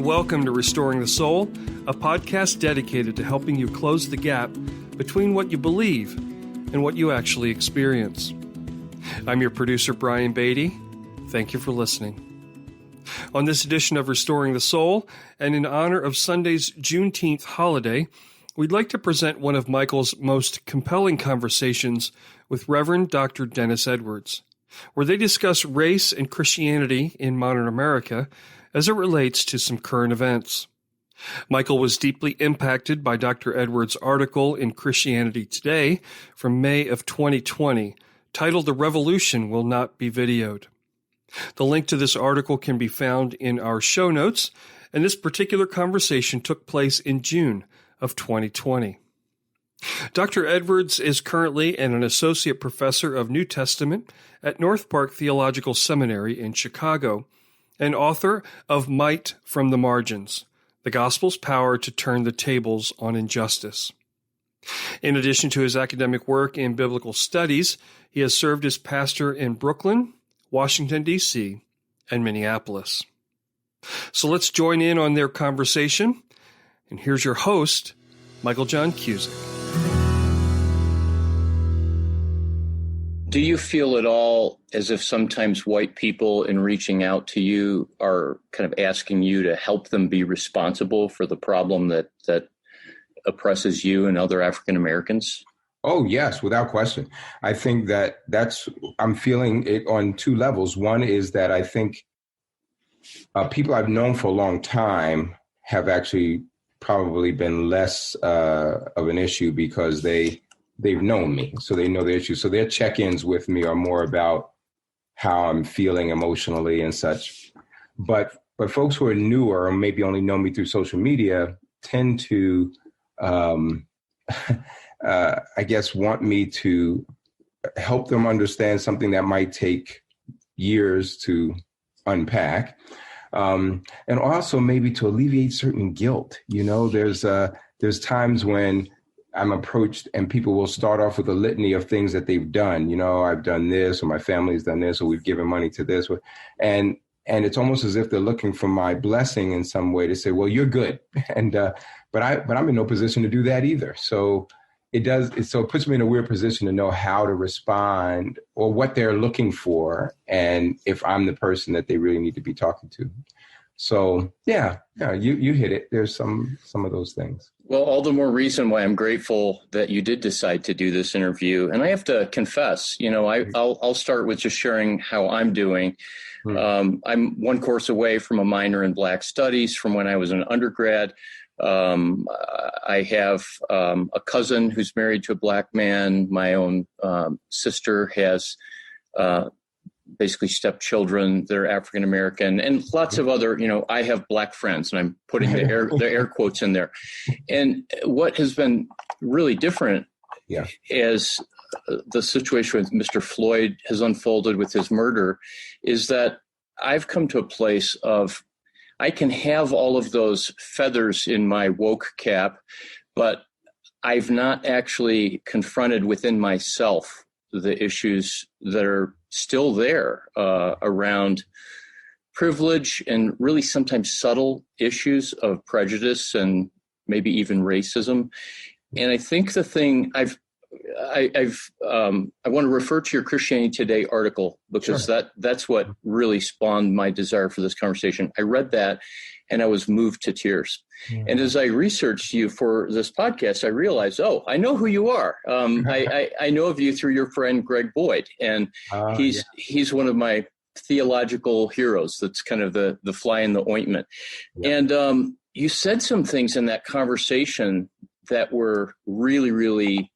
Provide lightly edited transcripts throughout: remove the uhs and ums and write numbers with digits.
and welcome to Restoring the Soul, a podcast dedicated to helping you close the gap between what you believe and what you actually experience. I'm your producer, Brian Beatty. Thank you for listening. On this edition of Restoring the Soul, and in honor of Sunday's Juneteenth holiday, we'd like to present one of Michael's most compelling conversations with Reverend Dr. Dennis Edwards, where they discuss race and Christianity in modern America as it relates to some current events. Michael was deeply impacted by Dr. Edwards' article in Christianity Today from May of 2020, titled "The Revolution Will Not Be Videoed." The link to this article can be found in our show notes, and this particular conversation took place in June of 2020. Dr. Edwards is currently an associate professor of New Testament at North Park Theological Seminary in Chicago, and author of Might from the Margins, The Gospel's Power to Turn the Tables on Injustice. In addition to his academic work in biblical studies, he has served as pastor in Brooklyn, Washington, D.C., and Minneapolis. So let's join in on their conversation. And here's your host, Michael John Cusick. Do you feel at all as if sometimes white people, in reaching out to you, are kind of asking you to help them be responsible for the problem that oppresses you and other African Americans? Oh, yes, without question. I think I'm feeling it on two levels. One is that I think people I've known for a long time have actually probably been less of an issue because they've known me, so they know the issue. So their check-ins with me are more about how I'm feeling emotionally and such. But folks who are newer or maybe only know me through social media tend to, I guess, want me to help them understand something that might take years to unpack. And also maybe to alleviate certain guilt. You know, there's times when I'm approached and people will start off with a litany of things that they've done. You know, I've done this, or my family's done this, or we've given money to this. And it's almost as if they're looking for my blessing in some way to say, well, you're good. But I'm in no position to do that either. So it puts me in a weird position to know how to respond or what they're looking for, and if I'm the person that they really need to be talking to. So yeah, you hit it. There's some of those things. Well, all the more reason why I'm grateful that you did decide to do this interview. And I have to confess, you know, I'll start with just sharing how I'm doing. I'm one course away from a minor in Black Studies from when I was an undergrad. I have a cousin who's married to a Black man. My own sister has basically stepchildren. They're African American, and lots of other, you know, I have Black friends, and I'm putting the air quotes in there. And what has been really different as the situation with Mr. Floyd has unfolded with his murder is that I've come to a place of I can have all of those feathers in my woke cap, but I've not actually confronted within myself the issues that are still there around privilege and really sometimes subtle issues of prejudice and maybe even racism. And I think the thing I want to refer to your Christianity Today article because that's what really spawned my desire for this conversation. I read that and I was moved to tears. Mm-hmm. And as I researched you for this podcast, I realized, I know who you are. I know of you through your friend Greg Boyd, and he's one of my theological heroes. That's kind of the fly in the ointment. Yeah. And you said some things in that conversation that were really, really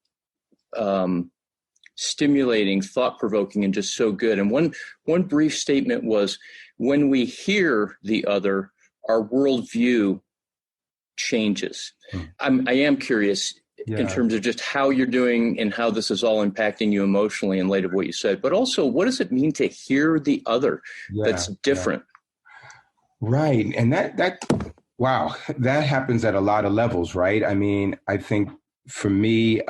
stimulating, thought-provoking, and just so good. And one brief statement was, when we hear the other, our worldview changes. I am curious in terms of just how you're doing and how this is all impacting you emotionally in light of what you said, but also what does it mean to hear the other that's different? Right. And that happens at a lot of levels, right? I mean, I think for me,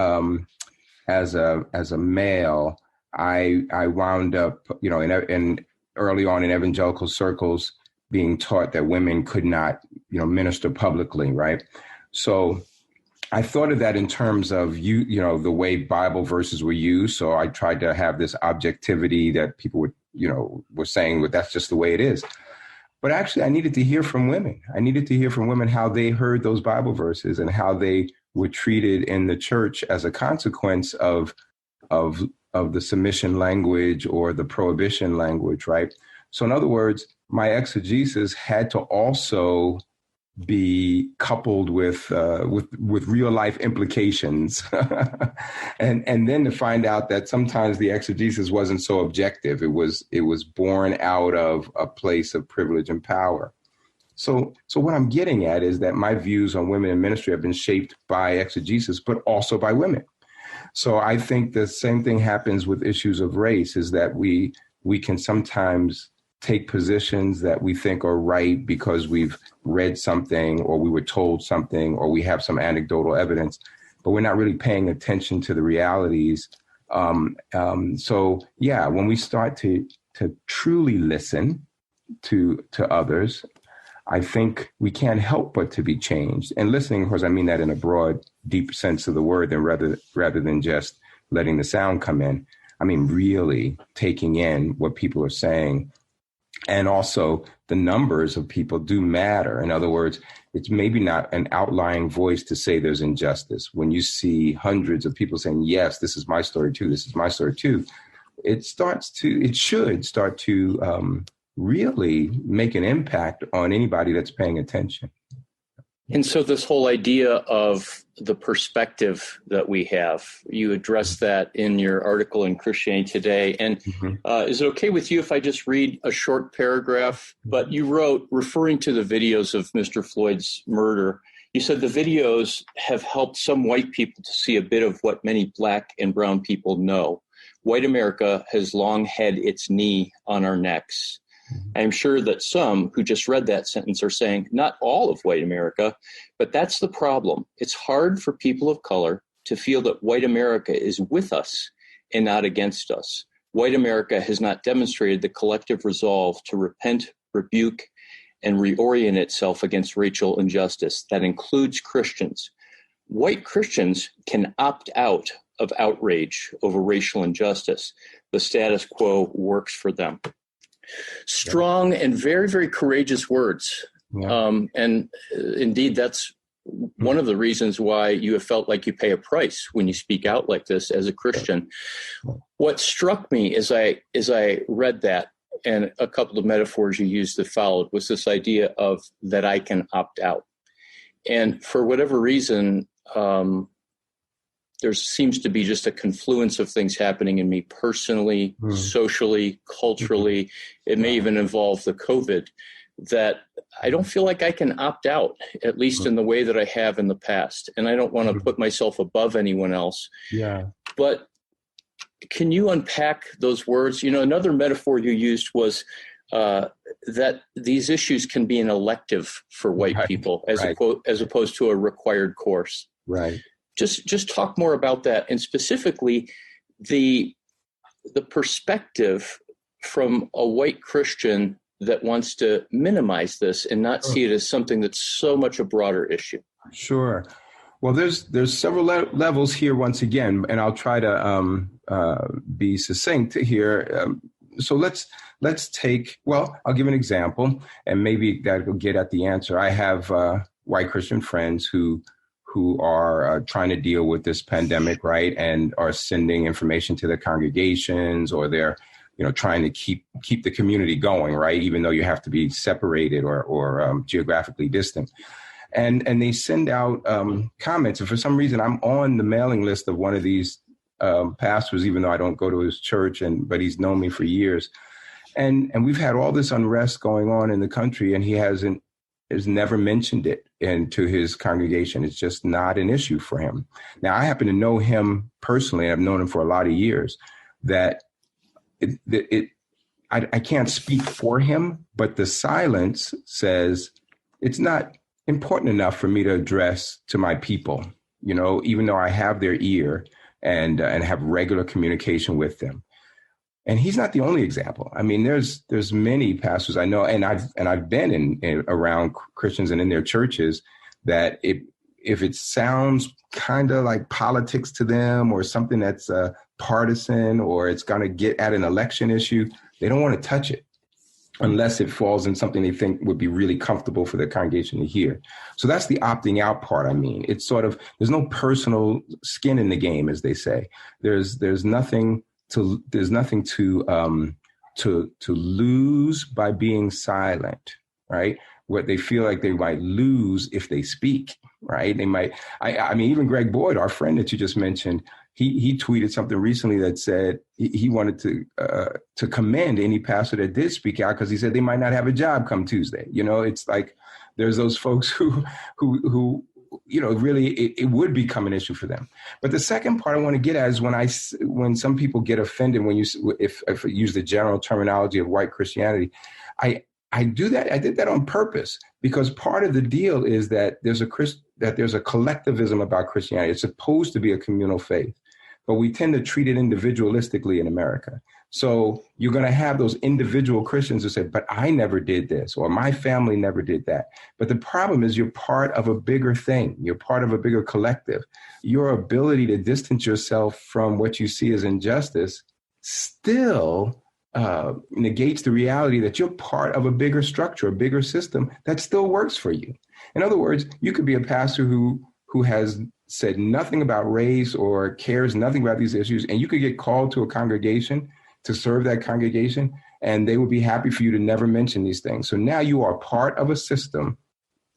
as a male, I wound up, in early on in evangelical circles being taught that women could not minister publicly, right? So I thought of that in terms of the way Bible verses were used. So I tried to have this objectivity that people were saying, well, that's just the way it is. But actually, I needed to hear from women. I needed to hear from women how they heard those Bible verses and how they were treated in the church as a consequence of the submission language or the prohibition language, right? So in other words, my exegesis had to also be coupled with real life implications, and then to find out that sometimes the exegesis wasn't so objective. It was born out of a place of privilege and power. So what I'm getting at is that my views on women in ministry have been shaped by exegesis, but also by women. So I think the same thing happens with issues of race, is that we can sometimes take positions that we think are right because we've read something or we were told something or we have some anecdotal evidence, but we're not really paying attention to the realities. So when we start to truly listen to others, I think we can't help but to be changed. And listening, of course, I mean that in a broad, deep sense of the word, and rather than just letting the sound come in. I mean, really taking in what people are saying. And also the numbers of people do matter. In other words, it's maybe not an outlying voice to say there's injustice. When you see hundreds of people saying, yes, this is my story too, this is my story too, it should start to really make an impact on anybody that's paying attention. And so this whole idea of the perspective that we have, you addressed that in your article in Christianity Today. And is it okay with you if I just read a short paragraph? But you wrote, referring to the videos of Mr. Floyd's murder, you said the videos have helped some white people to see a bit of what many Black and brown people know. White America has long had its knee on our necks. I'm sure that some who just read that sentence are saying, not all of white America, but that's the problem. It's hard for people of color to feel that white America is with us and not against us. White America has not demonstrated the collective resolve to repent, rebuke, and reorient itself against racial injustice. That includes Christians. White Christians can opt out of outrage over racial injustice. The status quo works for them. Strong and very, very courageous words. Yeah. And indeed, that's one of the reasons why you have felt like you pay a price when you speak out like this as a Christian. What struck me as I read that, and a couple of metaphors you used that followed, was this idea of that I can opt out. And for whatever reason, there seems to be just a confluence of things happening in me personally, socially, culturally. It may even involve the COVID, that I don't feel like I can opt out, at least in the way that I have in the past. And I don't want to put myself above anyone else. Yeah. But can you unpack those words? You know, another metaphor you used was that these issues can be an elective for white people as opposed to a required course. Right. Just talk more about that, and specifically the perspective from a white Christian that wants to minimize this and not see it as something that's so much a broader issue. Sure. Well, there's several levels here once again, and I'll try to be succinct here. So let's take, well, I'll give an example, and maybe that will get at the answer. I have white Christian friends who are trying to deal with this pandemic, right, and are sending information to their congregations, or they're, trying to keep the community going, right, even though you have to be separated or geographically distant. And they send out comments. And for some reason, I'm on the mailing list of one of these pastors, even though I don't go to his church, but he's known me for years. And we've had all this unrest going on in the country, and he has never mentioned it into his congregation. It's just not an issue for him. Now, I happen to know him personally, and I've known him for a lot of years, that I can't speak for him, but the silence says it's not important enough for me to address to my people, even though I have their ear and have regular communication with them. And he's not the only example. I mean, there's many pastors I know, and I've been in around Christians and in their churches that if it sounds kind of like politics to them or something that's partisan or it's going to get at an election issue, they don't want to touch it unless it falls in something they think would be really comfortable for the congregation to hear. So that's the opting out part. I mean, it's sort of, there's no personal skin in the game, as they say. There's nothing to lose by being silent, right? What they feel like they might lose if they speak, right? They might, I mean, even Greg Boyd, our friend that you just mentioned, he tweeted something recently that said he wanted to commend any pastor that did speak out, because he said they might not have a job come Tuesday. You know, it's like there's those folks who you know, really it would become an issue for them. But the second part I want to get at is when some people get offended if I use the general terminology of white Christianity, I do that. I did that on purpose, because part of the deal is that there's a collectivism about Christianity. It's supposed to be a communal faith, but we tend to treat it individualistically in America. So you're going to have those individual Christians who say, but I never did this, or my family never did that. But the problem is you're part of a bigger thing. You're part of a bigger collective. Your ability to distance yourself from what you see as injustice still negates the reality that you're part of a bigger structure, a bigger system that still works for you. In other words, you could be a pastor who has said nothing about race or cares nothing about these issues, and you could get called to a congregation to serve that congregation, and they would be happy for you to never mention these things. So now you are part of a system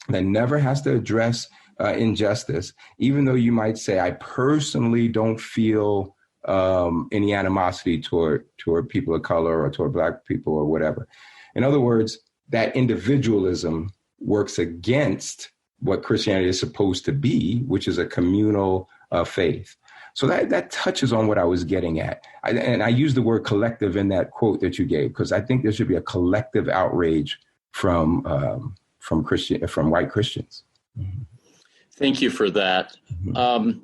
that never has to address injustice, even though you might say, I personally don't feel any animosity toward people of color or toward Black people or whatever. In other words, that individualism works against what Christianity is supposed to be, which is a communal faith. So that touches on what I was getting at. And I use the word collective in that quote that you gave, because I think there should be a collective outrage from white Christians. Mm-hmm. Thank you for that. Mm-hmm.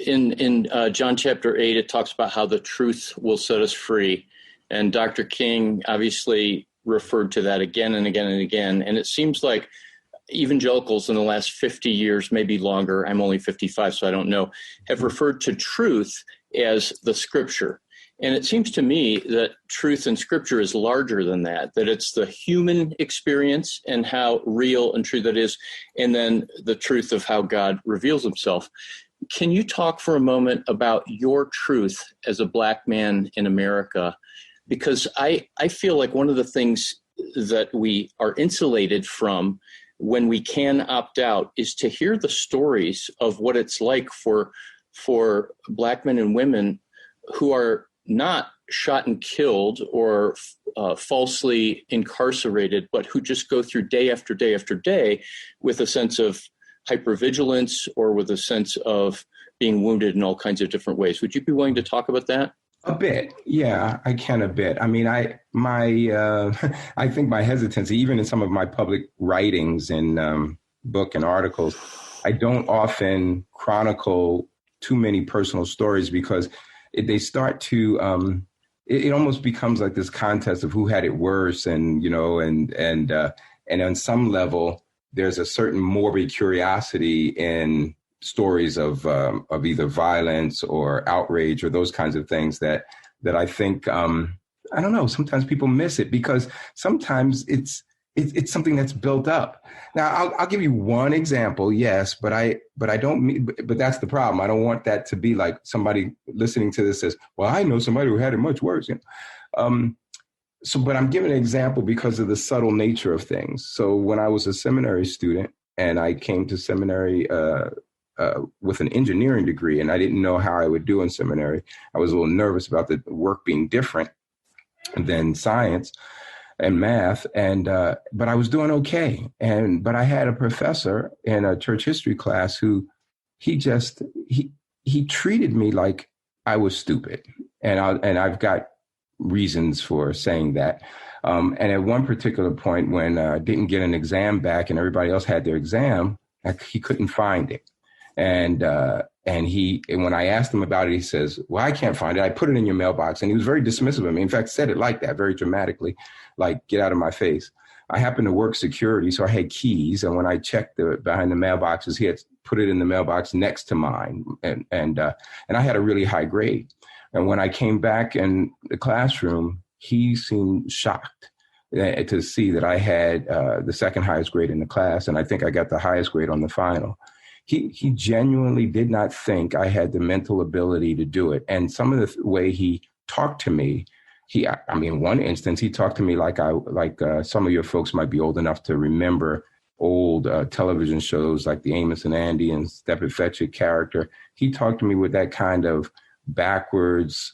In John chapter 8, it talks about how the truth will set us free. And Dr. King obviously referred to that again and again and again. And it seems like evangelicals in the last 50 years, maybe longer, I'm only 55, so I don't know, have referred to truth as the scripture. And it seems to me that truth in scripture is larger than that it's the human experience and how real and true that is, and then the truth of how God reveals himself. Can you talk for a moment about your truth as a Black man in America? Because I feel like one of the things that we are insulated from when we can opt out is to hear the stories of what it's like for Black men and women who are not shot and killed or falsely incarcerated, but who just go through day after day after day with a sense of hypervigilance or with a sense of being wounded in all kinds of different ways. Would you be willing to talk about that? A bit. Yeah, I can a bit. I mean, I think my hesitancy, even in some of my public writings in book and articles, I don't often chronicle too many personal stories, because they start to, it almost becomes like this contest of who had it worse. And, you know, and on some level, there's a certain morbid curiosity in stories of either violence or outrage or those kinds of things that I think, I don't know, sometimes people miss it, because sometimes it's something that's built up. Now, I'll give you one example, yes, but I don't, but that's the problem. I don't want that to be like somebody listening to this says, well, I know somebody who had it much worse. You know? But I'm giving an example because of the subtle nature of things. So when I was a seminary student and I came to seminary with an engineering degree, and I didn't know how I would do in seminary, I was a little nervous about the work being different than science and math, but I was doing okay. But I had a professor in a church history class who he treated me like I was stupid, and I've got reasons for saying that. And at one particular point, when I didn't get an exam back and everybody else had their exam, he couldn't find it. And when I asked him about it, he says, well, I can't find it. I put it in your mailbox. And he was very dismissive of me. In fact, said it like that, very dramatically, like, get out of my face. I happened to work security, so I had keys. And when I checked behind the mailboxes, he had put it in the mailbox next to mine. And I had a really high grade. And when I came back in the classroom, he seemed shocked to see that I had the second highest grade in the class. And I think I got the highest grade on the final. He genuinely did not think I had the mental ability to do it. And some of the way he talked to me, one instance, he talked to me like some of your folks might be old enough to remember old television shows like the Amos and Andy and Step and Fetch It character. He talked to me with that kind of backwards,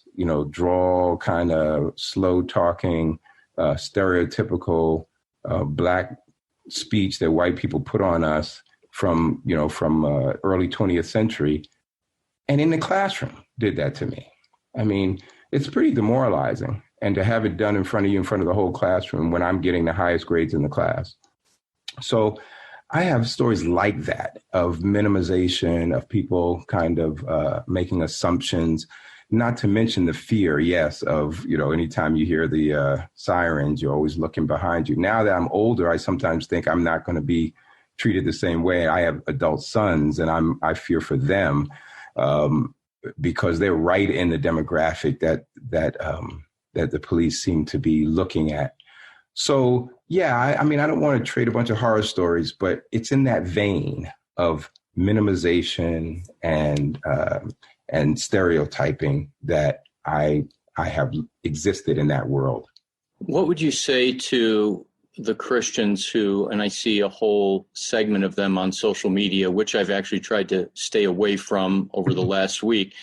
drawl, kind of slow talking, stereotypical Black speech that white people put on us from early 20th century. And in the classroom did that to me. I mean, it's pretty demoralizing. And to have it done in front of you, in front of the whole classroom, when I'm getting the highest grades in the class. So I have stories like that of minimization, of people kind of making assumptions, not to mention the fear, yes, of, anytime you hear the sirens, you're always looking behind you. Now that I'm older, I sometimes think I'm not going to be treated the same way. I have adult sons, and I fear for them because they're right in the demographic that the police seem to be looking at. So, yeah, I don't want to trade a bunch of horror stories, but it's in that vein of minimization and stereotyping that I have existed in that world. What would you say to the Christians who, and I see a whole segment of them on social media, which I've actually tried to stay away from over the last week,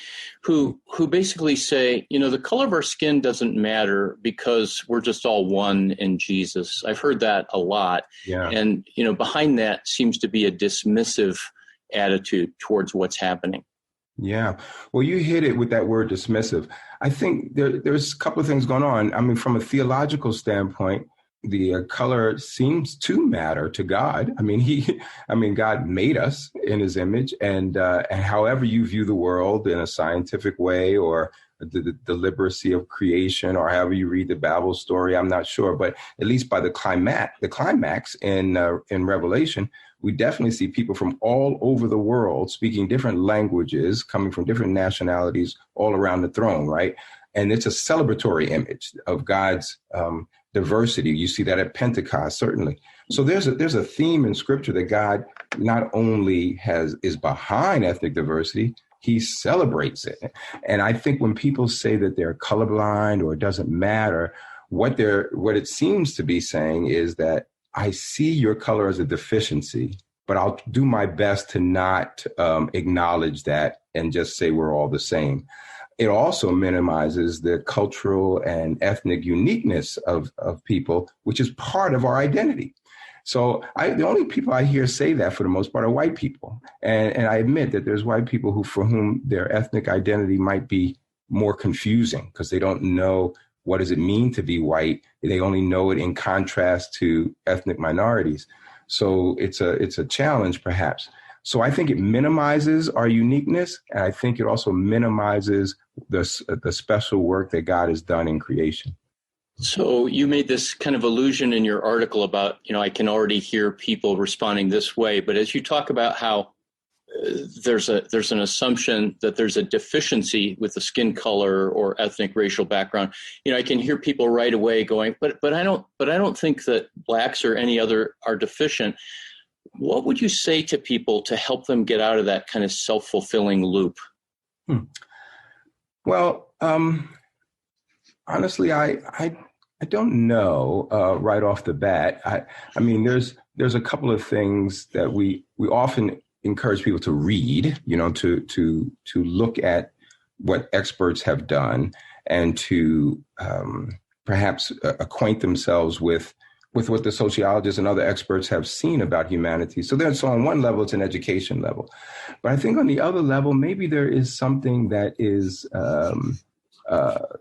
who basically say, the color of our skin doesn't matter because we're just all one in Jesus. I've heard that a lot. Yeah. And, behind that seems to be a dismissive attitude towards what's happening. Yeah. Well, you hit it with that word dismissive. I think there's a couple of things going on. I mean, from a theological standpoint, the color seems to matter to God. I mean, God made us in his image, and however you view the world in a scientific way or the deliberacy of creation, or however you read the Bible story, I'm not sure. But at least by the climax in Revelation, we definitely see people from all over the world speaking different languages, coming from different nationalities all around the throne, right? And it's a celebratory image of God's diversity. You see that at Pentecost, certainly. So there's a theme in Scripture that God not only is behind ethnic diversity, he celebrates it. And I think when people say that they're colorblind or it doesn't matter, what it seems to be saying is that I see your color as a deficiency, but I'll do my best to not acknowledge that and just say we're all the same. It also minimizes the cultural and ethnic uniqueness of people, which is part of our identity. So the only people I hear say that for the most part are white people. And I admit that there's white people for whom their ethnic identity might be more confusing because they don't know what does it mean to be white. They only know it in contrast to ethnic minorities. So it's a challenge, perhaps. So I think it minimizes our uniqueness, and I think it also minimizes the special work that God has done in creation. So you made this kind of allusion in your article about, I can already hear people responding this way. But as you talk about how there's an assumption that there's a deficiency with the skin color or ethnic racial background, I can hear people right away going, but I don't think that blacks or any other are deficient. What would you say to people to help them get out of that kind of self-fulfilling loop? Well, honestly, I don't know right off the bat. I mean, there's a couple of things that we often encourage people to read, to look at what experts have done and to perhaps acquaint themselves with what the sociologists and other experts have seen about humanity. So on one level, it's an education level. But I think on the other level, maybe there is something that is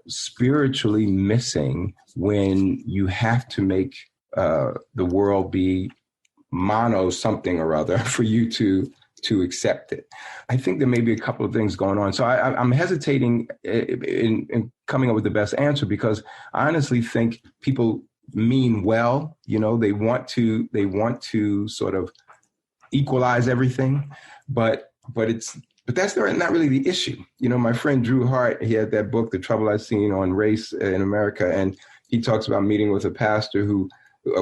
spiritually missing when you have to make the world be mono something or other for you to to accept it. I think there may be a couple of things going on. So I'm hesitating in coming up with the best answer, because I honestly think people mean well. They want to sort of equalize everything, but that's not really the issue. My friend Drew Hart, he had that book, The Trouble I've Seen on Race in America, and he talks about meeting with a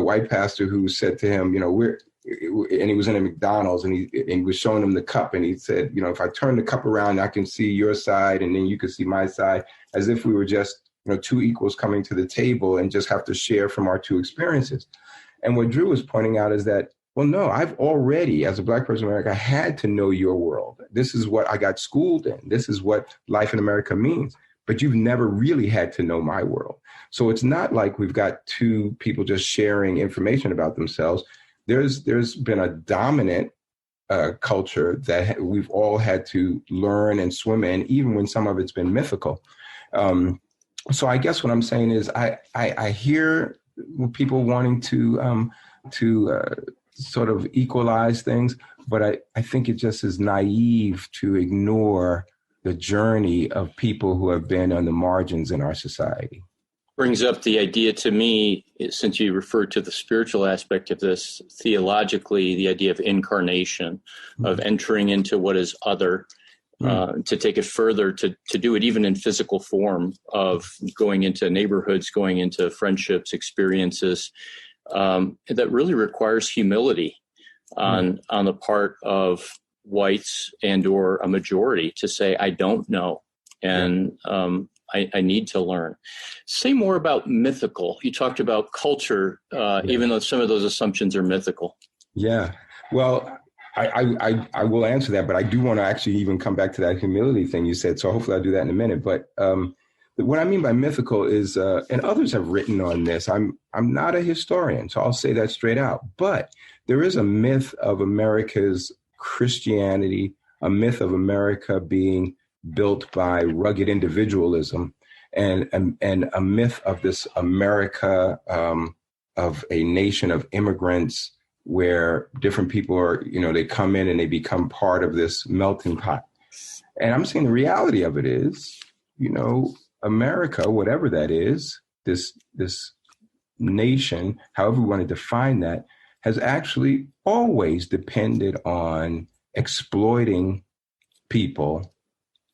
white pastor who said to him, and he was in a McDonald's, and he was showing him the cup, and he said, if I turn the cup around, I can see your side, and then you can see my side, as if we were just two equals coming to the table and just have to share from our two experiences. And what Drew was pointing out is that, well, no, I've already, as a Black person in America, had to know your world. This is what I got schooled in. This is what life in America means. But you've never really had to know my world. So it's not like we've got two people just sharing information about themselves. There's been a dominant culture that we've all had to learn and swim in, even when some of it's been mythical. So I guess what I'm saying is I hear people wanting to sort of equalize things, but I think it just is naive to ignore the journey of people who have been on the margins in our society. Brings up the idea to me, since you referred to the spiritual aspect of this, theologically, the idea of incarnation, of entering into what is other, to take it further, to do it even in physical form, of going into neighborhoods, going into friendships, experiences, that really requires humility on the part of whites and or a majority to say, I don't know, and I need to learn. Say more about mythical. You talked about culture, even though some of those assumptions are mythical. Yeah. Well, I will answer that, but I do want to actually even come back to that humility thing you said. So hopefully I'll do that in a minute. But what I mean by mythical is, and others have written on this, I'm not a historian, so I'll say that straight out. But there is a myth of America's Christianity, a myth of America being built by rugged individualism, and a myth of this America of a nation of immigrants where different people are, they come in and they become part of this melting pot. And I'm saying the reality of it is, America, whatever that is, this nation, however we want to define that, has actually always depended on exploiting people.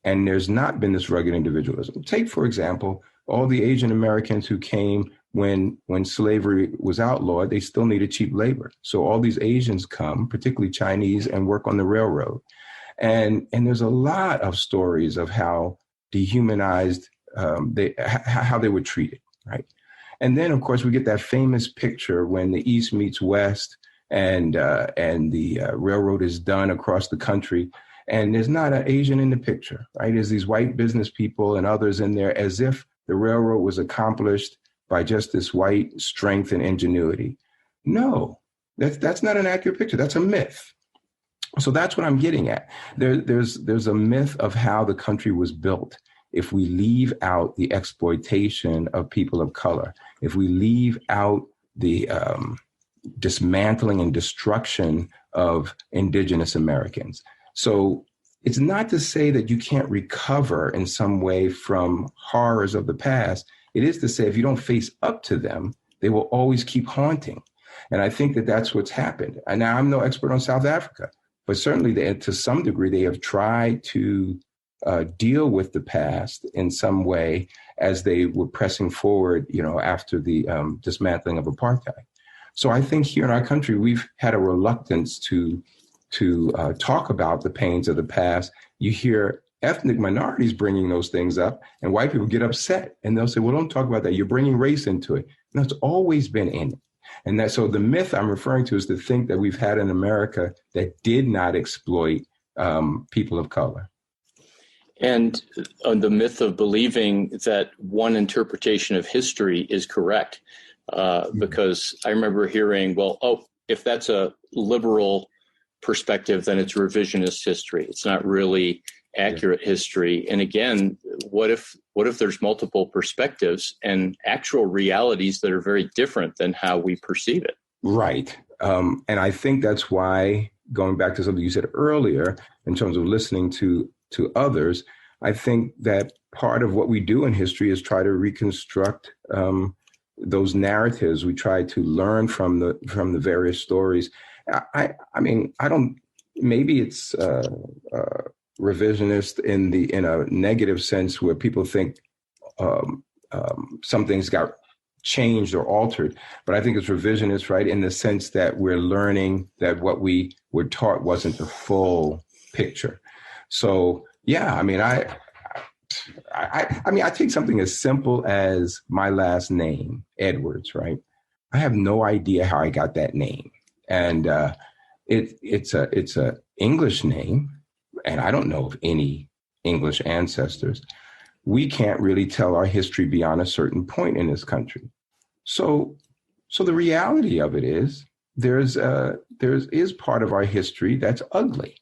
And there's not been this rugged individualism. Take, for example, all the Asian Americans who came when slavery was outlawed, they still needed cheap labor. So all these Asians come, particularly Chinese, and work on the railroad. And there's a lot of stories of how dehumanized how they were treated, right? And then, of course, we get that famous picture when the East meets West, and the railroad is done across the country. And there's not an Asian in the picture, right? There's these white business people and others in there, as if the railroad was accomplished by just this white strength and ingenuity. No, that's not an accurate picture. That's a myth. So that's what I'm getting at. There's a myth of how the country was built. If we leave out the exploitation of people of color, if we leave out the dismantling and destruction of indigenous Americans. So it's not to say that you can't recover in some way from horrors of the past. It is to say if you don't face up to them, they will always keep haunting. And I think that that's what's happened. And now I'm no expert on South Africa, but certainly to some degree, they have tried to deal with the past in some way as they were pressing forward, after the dismantling of apartheid. So I think here in our country, we've had a reluctance to talk about the pains of the past. You hear ethnic minorities bringing those things up, and white people get upset, and they'll say, well, don't talk about that. You're bringing race into it. No, it's always been in it. And so the myth I'm referring to is to think that we've had an America that did not exploit people of color. And the myth of believing that one interpretation of history is correct. Because I remember hearing, if that's a liberal perspective, then it's revisionist history. It's not really accurate history. And again, what if there's multiple perspectives and actual realities that are very different than how we perceive it? Right. And I think that's why going back to something you said earlier in terms of listening to others, I think that part of what we do in history is try to reconstruct those narratives. We try to learn from the various stories. I mean, I don't. Maybe it's revisionist in a negative sense, where people think some things got changed or altered. But I think it's revisionist, right, in the sense that we're learning that what we were taught wasn't the full picture. So, yeah, I mean, I take something as simple as my last name, Edwards, right? I have no idea how I got that name. And it's a English name, and I don't know of any English ancestors. We can't really tell our history beyond a certain point in this country. So the reality of it is there is part of our history that's ugly.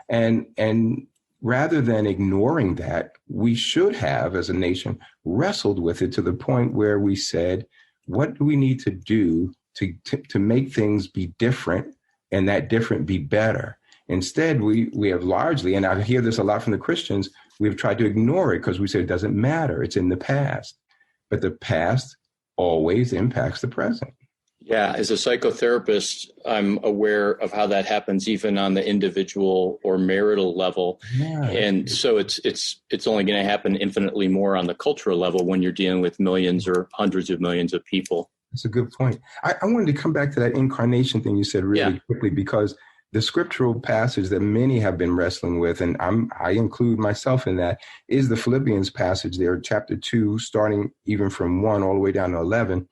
And rather than ignoring that, we should have, as a nation, wrestled with it to the point where we said, what do we need to do to make things be different, and that different be better? Instead, we have largely, and I hear this a lot from the Christians, we've tried to ignore it because we say it doesn't matter. It's in the past. But the past always impacts the present. Yeah, as a psychotherapist, I'm aware of how that happens even on the individual or marital level. Yeah. And so it's only going to happen infinitely more on the cultural level when you're dealing with millions or hundreds of millions of people. That's a good point. I wanted to come back to that incarnation thing you said really quickly, because the scriptural passage that many have been wrestling with, and I include myself in that, is the Philippians passage there, chapter 2, starting even from 1 all the way down to 11,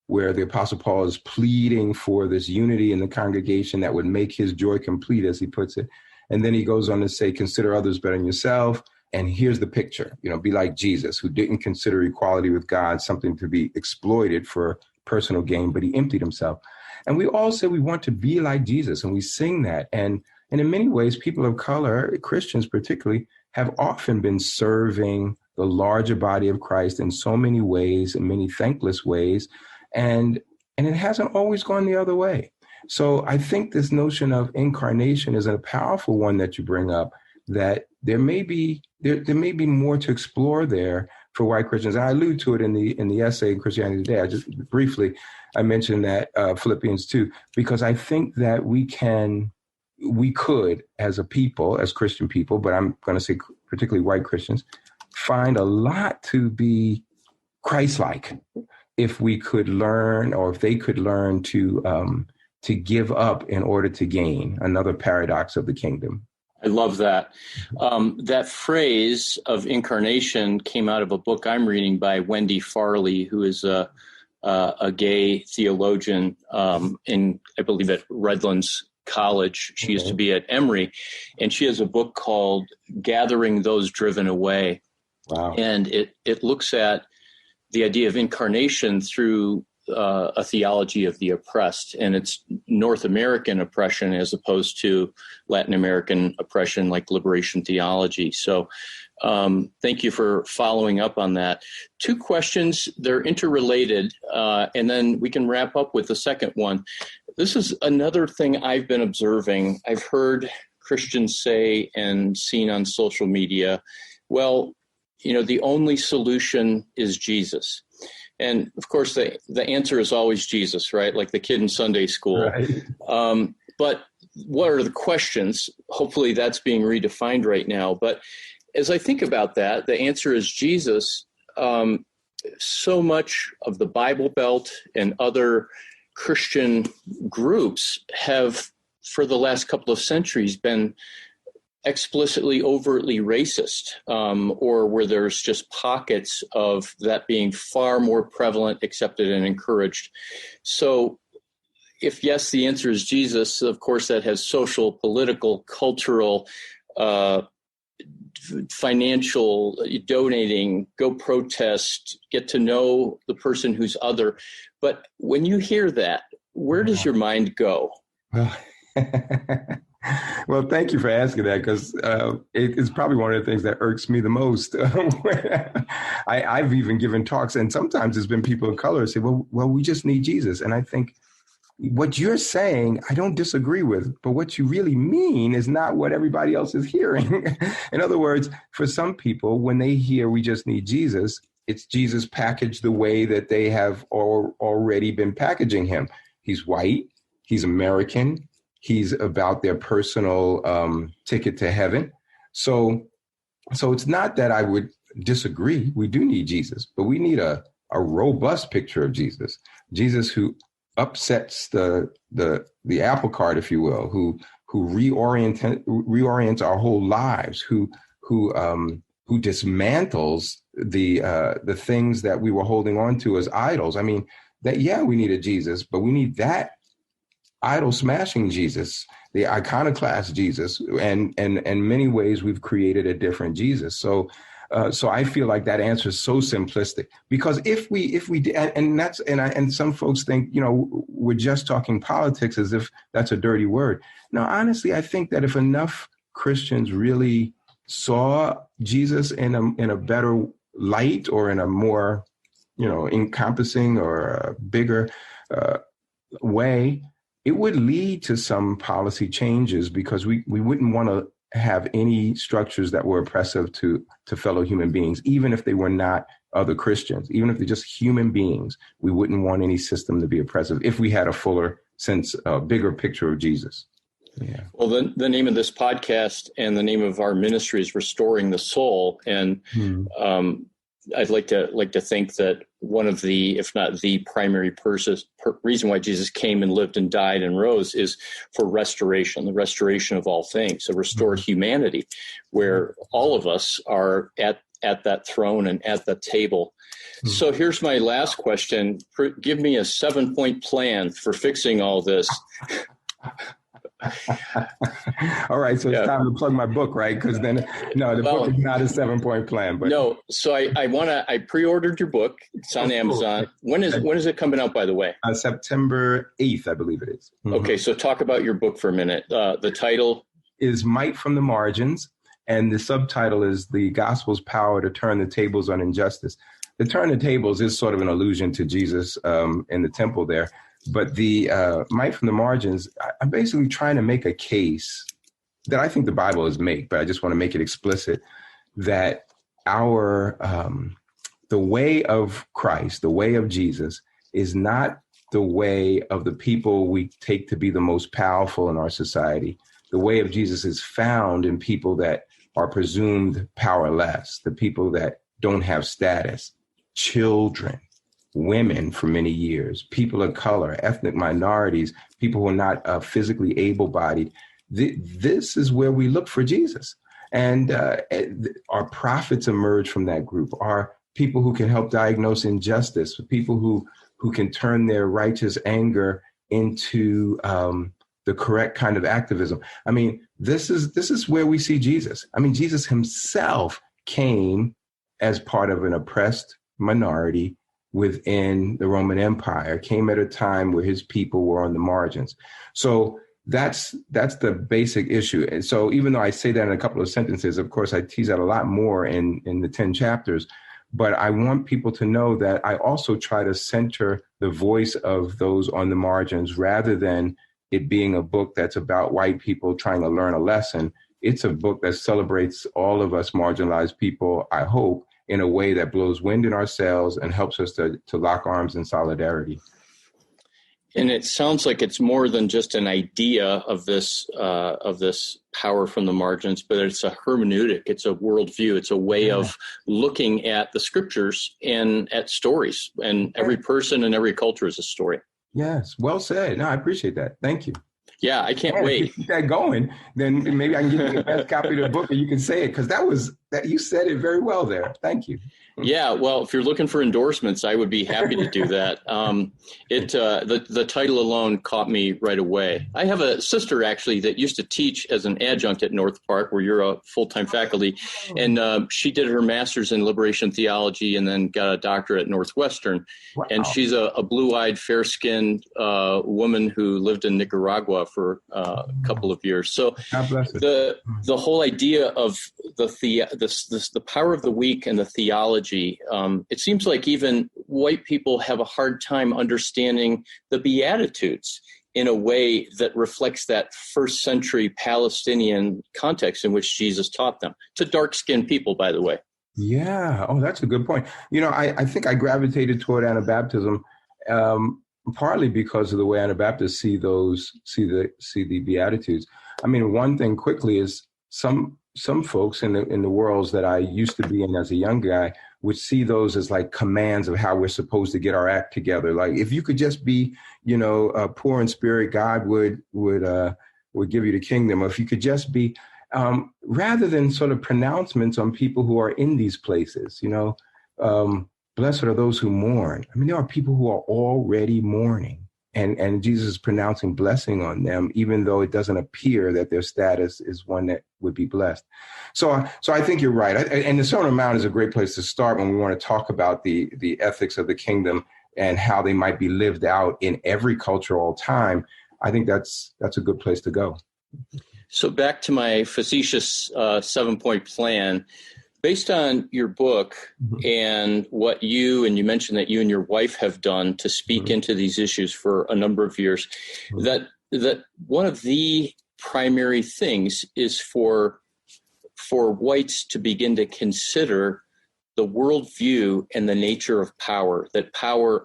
where the Apostle Paul is pleading for this unity in the congregation that would make his joy complete, as he puts it. And then he goes on to say, consider others better than yourself. And here's the picture, be like Jesus, who didn't consider equality with God something to be exploited for personal gain, but he emptied himself. And we all say we want to be like Jesus, and we sing that. And in many ways, people of color, Christians particularly, have often been serving the larger body of Christ in so many ways, in many thankless ways. And it hasn't always gone the other way. So I think this notion of incarnation is a powerful one that you bring up, that there may be more to explore there for white Christians. I allude to it in the essay in Christianity Today. I mentioned that Philippians 2, because I think that we could, as a people, as Christian people, but I'm going to say particularly white Christians, find a lot to be Christ-like if we could learn, or if they could learn to give up in order to gain. Another paradox of the kingdom. I love that. That phrase of incarnation came out of a book I'm reading by Wendy Farley, who is a gay theologian in, I believe, at Redlands College. She used to be at Emory, and she has a book called Gathering Those Driven Away. Wow. And it looks at the idea of incarnation through a theology of the oppressed, and it's North American oppression as opposed to Latin American oppression, like liberation theology. So thank you for following up on that. 2 questions, they're interrelated, and then we can wrap up with the second one. This is another thing I've been observing. I've heard Christians say and seen on social media, well, the only solution is Jesus. And of course, the answer is always Jesus, right? Like the kid in Sunday school. Right. But what are the questions? Hopefully that's being redefined right now. But as I think about that, the answer is Jesus. So much of the Bible Belt and other Christian groups have, for the last couple of centuries, been explicitly, overtly racist, or where there's just pockets of that being far more prevalent, accepted, and encouraged. So if yes, the answer is Jesus, of course, that has social, political, cultural, financial, donating, go protest, get to know the person who's other. But when you hear that, where does your mind go? Well, thank you for asking that, because it's probably one of the things that irks me the most. I've even given talks, and sometimes it's been people of color say, well, we just need Jesus. And I think, what you're saying, I don't disagree with, but what you really mean is not what everybody else is hearing. In other words, for some people, when they hear we just need Jesus, it's Jesus packaged the way that they have already been packaging him. He's white, he's American, he's about their personal ticket to heaven. So it's not that I would disagree. We do need Jesus, but we need a robust picture of Jesus. Jesus who upsets the apple cart, if you will, who reorients our whole lives, who dismantles the things that we were holding on to as idols. I mean, we need a Jesus, but we need that idol smashing Jesus, the iconoclast Jesus, and in many ways we've created a different Jesus. So I feel like that answer is so simplistic, because if we and some folks think, we're just talking politics as if that's a dirty word. No, honestly, I think that if enough Christians really saw Jesus in a better light, or in a more, encompassing or a bigger way, it would lead to some policy changes, because we wouldn't want to have any structures that were oppressive to fellow human beings, even if they were not other Christians, even if they're just human beings. We wouldn't want any system to be oppressive if we had a fuller sense, a bigger picture of Jesus. Yeah. Well, the name of this podcast and the name of our ministry is Restoring the Soul. And I'd like to think that one of the, if not the primary reason why Jesus came and lived and died and rose is for restoration, the restoration of all things, a restored humanity, where all of us are at that throne and at the table. So here's my last question. Give me a 7-point plan for fixing all this. All right, so it's time to plug my book, right? Because then, book is not a 7-point plan. But no, so I pre-ordered your book. It's on Amazon. When is it coming out, by the way? September 8th, I believe it is. Mm-hmm. Okay, so talk about your book for a minute. The title is Might from the Margins, and the subtitle is The Gospel's Power to Turn the Tables on Injustice. The turn the tables is sort of an allusion to Jesus in the temple there. But the Might from the Margins, I'm basically trying to make a case that I think the Bible has made, but I just want to make it explicit that the way of Christ, the way of Jesus, is not the way of the people we take to be the most powerful in our society. The way of Jesus is found in people that are presumed powerless, the people that don't have status, children, women for many years, people of color, ethnic minorities, people who are not physically able-bodied. This is where we look for Jesus. And our prophets emerge from that group, are people who can help diagnose injustice, people who can turn their righteous anger into the correct kind of activism. I mean, this is where we see Jesus. I mean, Jesus himself came as part of an oppressed minority within the Roman Empire, came at a time where his people were on the margins. So that's the basic issue. And so even though I say that in a couple of sentences, of course, I tease out a lot more in the 10 chapters, but I want people to know that I also try to center the voice of those on the margins, rather than it being a book that's about white people trying to learn a lesson. It's a book that celebrates all of us marginalized people, I hope, in a way that blows wind in our sails and helps us to lock arms in solidarity. And it sounds like it's more than just an idea of this power from the margins, but it's a hermeneutic, it's a worldview, it's a way of looking at the scriptures and at stories. And every person and every culture is a story. Yes, well said. No, I appreciate that. Thank you. Yeah, I can't wait. If you keep that going, then maybe I can give you the best copy of the book and you can say it, because you said it very well there. Thank you. Yeah, well, if you're looking for endorsements, I would be happy to do that. The title alone caught me right away. I have a sister, actually, that used to teach as an adjunct at North Park, where you're a full-time faculty, and she did her master's in liberation theology and then got a doctorate at Northwestern. Wow. And she's a blue-eyed, fair-skinned woman who lived in Nicaragua for a couple of years. So God bless it. the whole idea of the power of the weak and the theology. It seems like even white people have a hard time understanding the Beatitudes in a way that reflects that first century Palestinian context in which Jesus taught them, to dark-skinned people, by the way. Yeah. Oh, that's a good point. I think I gravitated toward Anabaptism partly because of the way Anabaptists see the Beatitudes. I mean, one thing quickly is some folks in the worlds that I used to be in as a young guy would see those as like commands of how we're supposed to get our act together. Like, if you could just be, poor in spirit, God would give you the kingdom. Or if you could just be, rather than sort of pronouncements on people who are in these places, blessed are those who mourn. I mean, there are people who are already mourning. And Jesus is pronouncing blessing on them, even though it doesn't appear that their status is one that would be blessed. So I think you're right. And the Sermon on the Mount is a great place to start when we want to talk about the ethics of the kingdom and how they might be lived out in every culture all time. I think that's a good place to go. So back to my facetious 7-point plan. Based on your book and what you mentioned that you and your wife have done to speak into these issues for a number of years, that one of the primary things is for whites to begin to consider the worldview and the nature of power, that power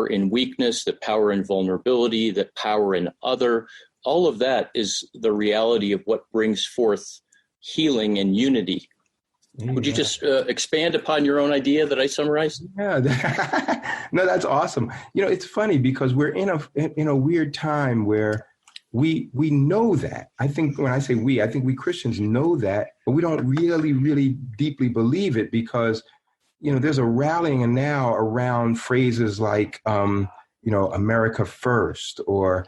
in weakness, that power in vulnerability, that power in other, all of that is the reality of what brings forth healing and unity. Would you just expand upon your own idea that I summarized? Yeah, no, that's awesome. It's funny because we're in a weird time where we know that. I think when I say I think we Christians know that, but we don't really, really deeply believe it because, there's a rallying now around phrases like, America first or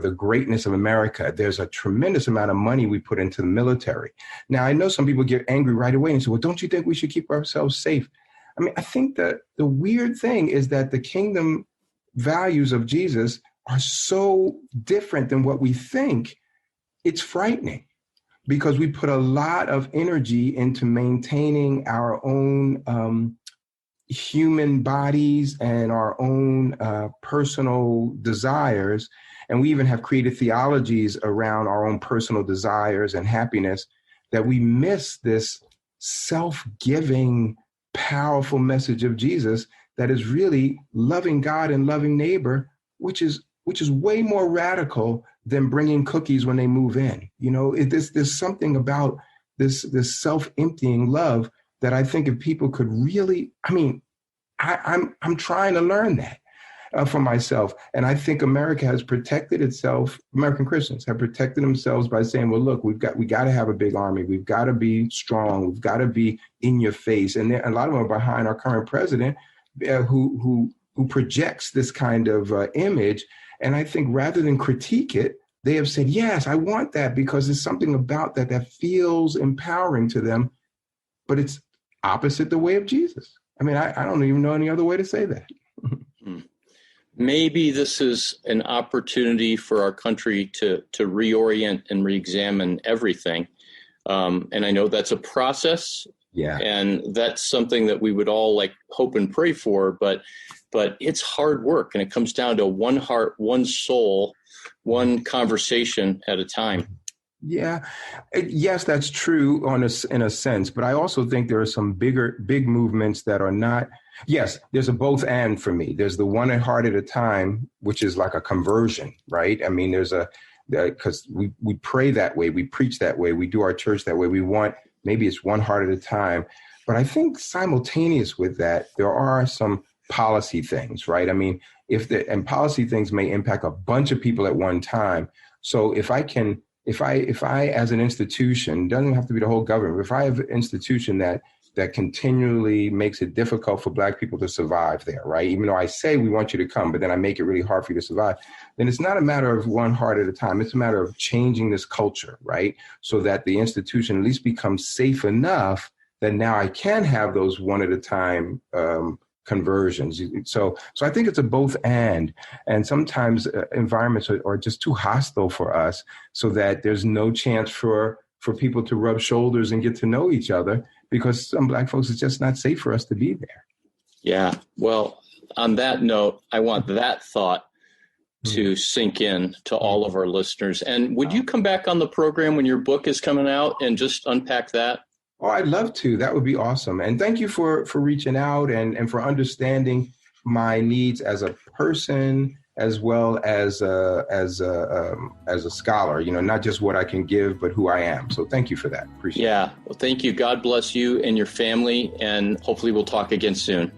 the greatness of America. There's a tremendous amount of money we put into the military. Now, I know some people get angry right away and say, well, don't you think we should keep ourselves safe? I mean, I think that the weird thing is that the kingdom values of Jesus are so different than what we think. It's frightening because we put a lot of energy into maintaining our own human bodies and our own personal desires. And we even have created theologies around our own personal desires and happiness that we miss this self-giving, powerful message of Jesus that is really loving God and loving neighbor, which is way more radical than bringing cookies when they move in. There's something about this self-emptying love that I think if people could really, I'm trying to learn that. For myself. And I think America has protected itself. American Christians have protected themselves by saying, well, look, we got to have a big army. We've got to be strong. We've got to be in your face. And a lot of them are behind our current president who projects this kind of image. And I think rather than critique it, they have said, yes, I want that because there's something about that feels empowering to them. But it's opposite the way of Jesus. I mean, I don't even know any other way to say that. Maybe this is an opportunity for our country to reorient and reexamine everything. And I know that's a process. Yeah. And that's something that we would all hope and pray for, but it's hard work. And it comes down to one heart, one soul, one conversation at a time. Yeah. Yes, that's true in a sense. But I also think there are some big movements that are not. Yes, there's a both and for me. There's the one heart at a time, which is like a conversion, right? I mean, because we pray that way, we preach that way, we do our church that way. We want, maybe it's one heart at a time. But I think simultaneous with that, there are some policy things, right? I mean, and policy things may impact a bunch of people at one time. So if I as an institution, doesn't have to be the whole government, if I have an institution that continually makes it difficult for Black people to survive there, right? Even though I say we want you to come, but then I make it really hard for you to survive, then it's not a matter of one heart at a time. It's a matter of changing this culture, right? So that the institution at least becomes safe enough that now I can have those one at a time conversions. So I think it's a both and sometimes environments are just too hostile for us so that there's no chance for for people to rub shoulders and get to know each other, because some Black folks, it's just not safe for us to be there. Yeah. Well, on that note, I want that thought to sink in to all of our listeners. And would you come back on the program when your book is coming out and just unpack that? Oh, I'd love to. That would be awesome. And thank you for reaching out and for understanding my needs as a person, as well as a scholar, not just what I can give, but who I am. So thank you for that. Appreciate it. Yeah. Well, thank you. God bless you and your family. And hopefully we'll talk again soon.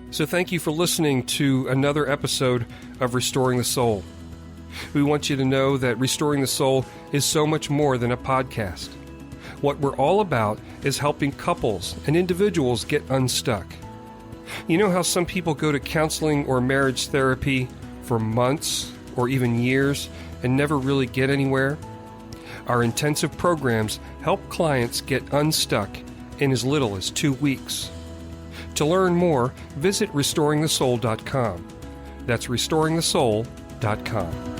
So thank you for listening to another episode of Restoring the Soul. We want you to know that Restoring the Soul is so much more than a podcast. What we're all about is helping couples and individuals get unstuck. You know how some people go to counseling or marriage therapy for months or even years and never really get anywhere? Our intensive programs help clients get unstuck in as little as 2 weeks. To learn more, visit restoringthesoul.com. That's restoringthesoul.com.